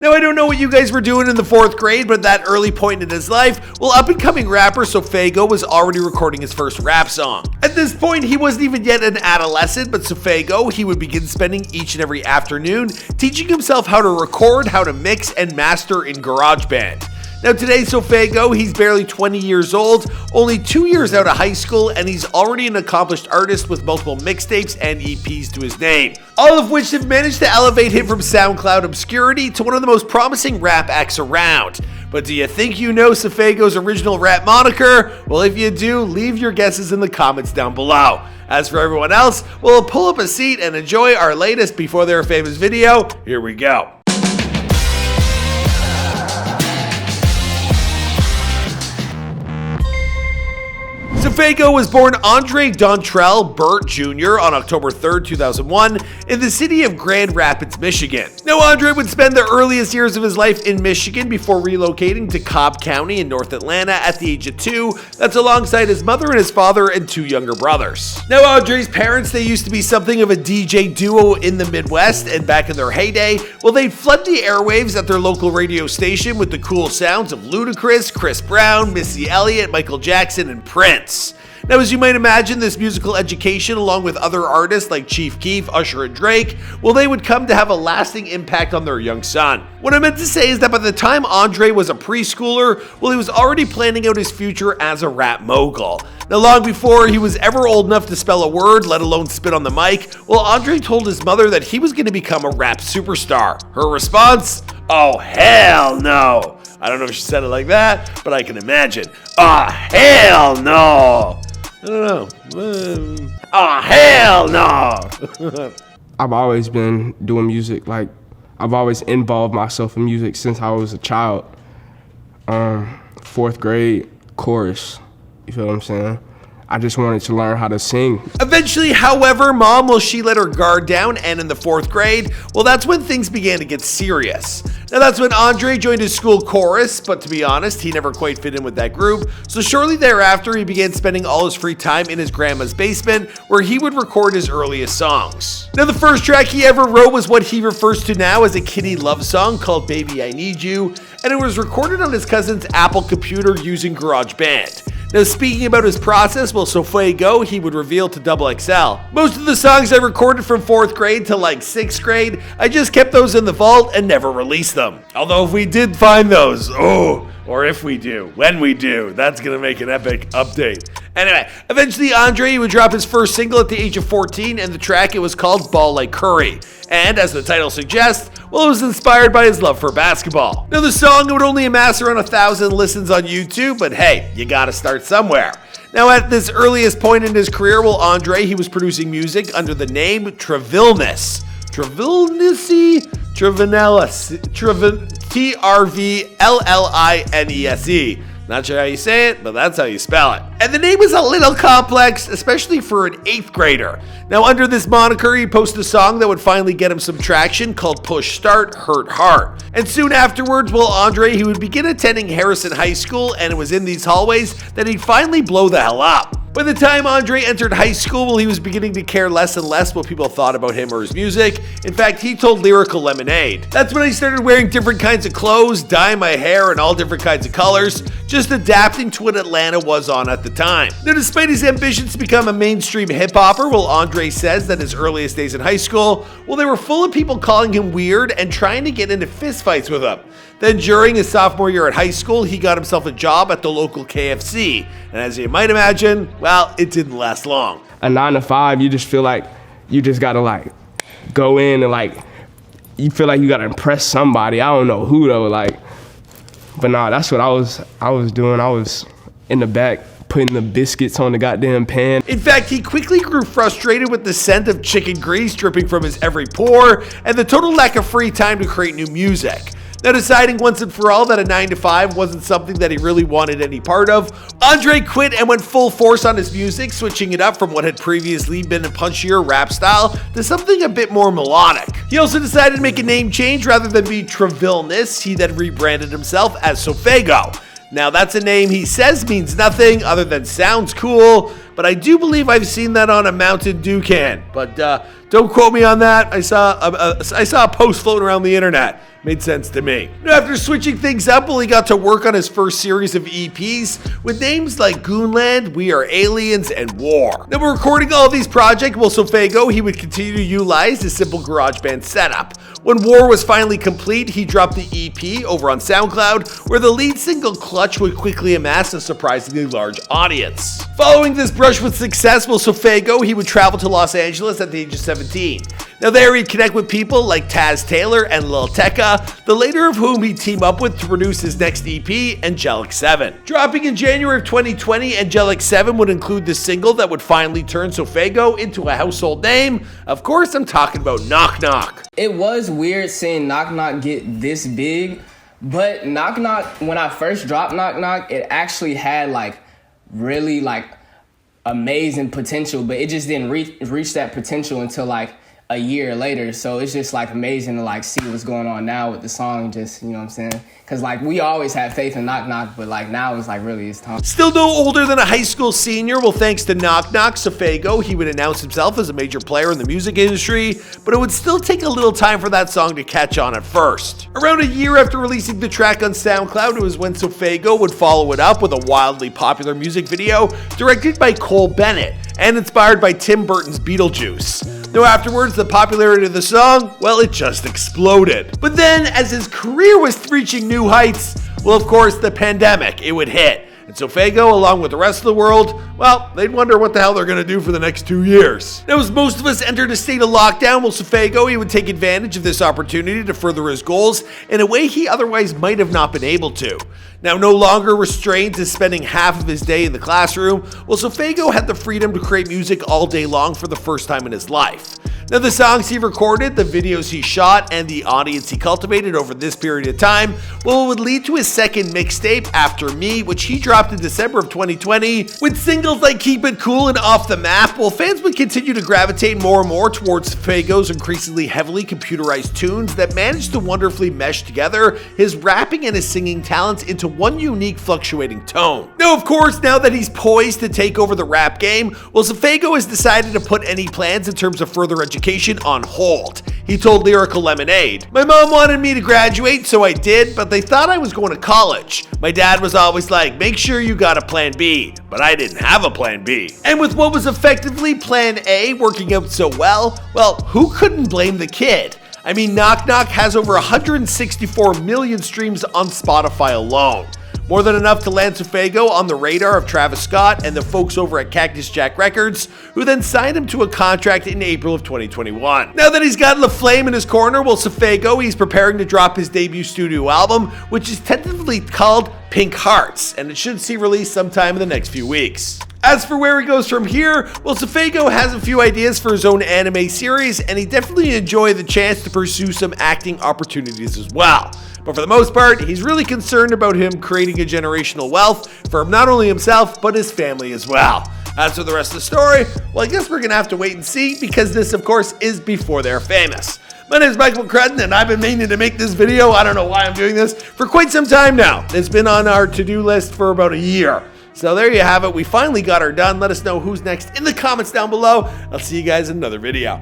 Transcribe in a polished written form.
Now, I don't know what you guys were doing in the 4th grade, but at that early point in his life, well, up-and-coming rapper SoFaygo was already recording his first rap song. At this point, he wasn't even yet an adolescent, but SoFaygo, he would begin spending each and every afternoon teaching himself how to record, how to mix, and master in GarageBand. Now today, SoFaygo, he's barely 20 years old, only 2 years out of high school, and he's already an accomplished artist with multiple mixtapes and EPs to his name, all of which have managed to elevate him from SoundCloud obscurity to one of the most promising rap acts around. But do you think you know SoFaygo's original rap moniker? Well, if you do, leave your guesses in the comments down below. As for everyone else, we'll pull up a seat and enjoy our latest Before They Were Famous video. Here we go. SoFaygo was born Andre Dontrell Burt Jr. on October 3rd, 2001 in the city of Grand Rapids, Michigan. Now, Andre would spend the earliest years of his life in Michigan before relocating to Cobb County in North Atlanta at the age of 2. That's alongside his mother and his father and 2 younger brothers. Now, Andre's parents, they used to be something of a DJ duo in the Midwest, and back in their heyday, well, they'd flood the airwaves at their local radio station with the cool sounds of Ludacris, Chris Brown, Missy Elliott, Michael Jackson, and Prince. Now, as you might imagine, this musical education, along with other artists like Chief Keef, Usher, and Drake, well, they would come to have a lasting impact on their young son. What I meant to say is that by the time Andre was a preschooler, well, he was already planning out his future as a rap mogul. Now, long before he was ever old enough to spell a word, let alone spit on the mic, well, Andre told his mother that he was going to become a rap superstar. Her response? Oh, hell no. I don't know if she said it like that, but I can imagine. Oh, hell no. I don't know. Oh, hell no. I've always been doing music. Like, I've always involved myself in music since I was a child. 4th grade, chorus. You feel what I'm saying? I just wanted to learn how to sing. Eventually, however, Mom, well, she let her guard down, and in the 4th grade, well, that's when things began to get serious. Now, that's when Andre joined his school chorus, but to be honest, he never quite fit in with that group, so shortly thereafter, he began spending all his free time in his grandma's basement, where he would record his earliest songs. Now, the first track he ever wrote was what he refers to now as a kiddie love song called Baby I Need You, and it was recorded on his cousin's Apple computer using GarageBand. Now, speaking about his process, well, SoFaygo, he would reveal to XXL. Most of the songs I recorded from 4th grade to like 6th grade, I just kept those in the vault and never released them. Although if we did find those, or if we do, when we do, that's gonna make an epic update. Anyway, eventually Andre would drop his first single at the age of 14, and the track, it was called Ball Like Curry. And as the title suggests, well, it was inspired by his love for basketball. Now, the song would only amass around 1,000 listens on YouTube, but hey, you gotta start somewhere. Now, at this earliest point in his career, well, Andre, he was producing music under the name Trevillness. Trevillnessy? Trvllinese. Not sure how you say it, but that's how you spell it. And the name is a little complex, especially for an 8th grader. Now, under this moniker, he posted a song that would finally get him some traction called Push Start Hurt Heart. And soon afterwards, well, Andre, he would begin attending Harrison High School, and it was in these hallways that he'd finally blow the hell up. By the time Andre entered high school, well, he was beginning to care less and less what people thought about him or his music. In fact, he told Lyrical Lemonade, "That's when I started wearing different kinds of clothes, dyeing my hair in all different kinds of colors, just adapting to what Atlanta was on at the time." Now, despite his ambitions to become a mainstream hip-hopper, well, Andre says that his earliest days in high school, well, they were full of people calling him weird and trying to get into fistfights with him. Then during his sophomore year at high school, he got himself a job at the local KFC. And as you might imagine, well, it didn't last long. A 9 to 5, you just feel like you just gotta like go in and like, you feel like you gotta impress somebody. I don't know who though, like, but nah, that's what I was doing. I was in the back putting the biscuits on the goddamn pan. In fact, he quickly grew frustrated with the scent of chicken grease dripping from his every pore and the total lack of free time to create new music. Now, deciding once and for all that a 9 to 5 wasn't something that he really wanted any part of, Andre quit and went full force on his music, switching it up from what had previously been a punchier rap style to something a bit more melodic. He also decided to make a name change. Rather than be Trevillness, he then rebranded himself as SoFaygo. Now, that's a name he says means nothing other than sounds cool, but I do believe I've seen that on a Mountain Dew can. But don't quote me on that. I saw a post floating around the internet. Made sense to me. Now, after switching things up, he got to work on his first series of EPs with names like Goonland, We Are Aliens, and War. Now, we're recording all of these projects while SoFaygo, he would continue to utilize his simple GarageBand setup. When War was finally complete, he dropped the EP over on SoundCloud, where the lead single Clutch would quickly amass a surprisingly large audience. Following this brush with success, SoFaygo, he would travel to Los Angeles at the age of 17. Now there he'd connect with people like Taz Taylor and Lil Tecca, the later of whom he'd team up with to produce his next EP, Angelic 7. Dropping in January of 2020, Angelic 7 would include the single that would finally turn SoFaygo into a household name. Of course, I'm talking about Knock Knock. It was weird seeing Knock Knock get this big, but Knock Knock, when I first dropped Knock Knock, it actually had really amazing potential, but it just didn't reach that potential until a year later. So it's just amazing to see what's going on now with the song, just, you know what I'm saying? Because we always had faith in Knock Knock, but now it's really it's time. Still no older than a high school senior, thanks to Knock Knock, SoFaygo, he would announce himself as a major player in the music industry, but it would still take a little time for that song to catch on at first. Around a year after releasing the track on SoundCloud, it was when SoFaygo would follow it up with a wildly popular music video directed by Cole Bennett and inspired by Tim Burton's Beetle Juice. Now afterwards, the popularity of the song, it just exploded. But then, as his career was reaching new heights, of course, the pandemic, it would hit. And SoFaygo, along with the rest of the world, they'd wonder what the hell they're gonna do for the next 2 years. Now, as most of us entered a state of lockdown, SoFaygo, he would take advantage of this opportunity to further his goals in a way he otherwise might have not been able to. Now, no longer restrained to spending half of his day in the classroom, SoFaygo had the freedom to create music all day long for the first time in his life. Now, the songs he recorded, the videos he shot, and the audience he cultivated over this period of time, would lead to his second mixtape, After Me, which he dropped in December of 2020. With singles like Keep It Cool and Off the Map, fans would continue to gravitate more and more towards SoFaygo's increasingly heavily computerized tunes that managed to wonderfully mesh together his rapping and his singing talents into one unique fluctuating tone. Now, of course, now that he's poised to take over the rap game, SoFaygo has decided to put any plans in terms of further education on hold. He told Lyrical Lemonade, "My mom wanted me to graduate, so I did, but they thought I was going to college. My dad was always like, make sure you got a plan B, but I didn't have a plan B." And with what was effectively plan A working out so well, who couldn't blame the kid? I mean, Knock Knock has over 164 million streams on Spotify alone. More than enough to land SoFaygo on the radar of Travis Scott and the folks over at Cactus Jack Records, who then signed him to a contract in April of 2021. Now that he's got La Flame in his corner, SoFaygo, he's preparing to drop his debut studio album, which is tentatively called Pink Hearts, and it should see release sometime in the next few weeks. As for where he goes from here, SoFaygo has a few ideas for his own anime series, and he definitely enjoyed the chance to pursue some acting opportunities as well. But for the most part, he's really concerned about him creating a generational wealth for not only himself, but his family as well. As for the rest of the story, I guess we're gonna have to wait and see, because this, of course, is before they're famous. My name is Michael McCrudden, and I've been meaning to make this video, I don't know why I'm doing this, for quite some time now. It's been on our to-do list for about a year. So there you have it, we finally got her done. Let us know who's next in the comments down below. I'll see you guys in another video.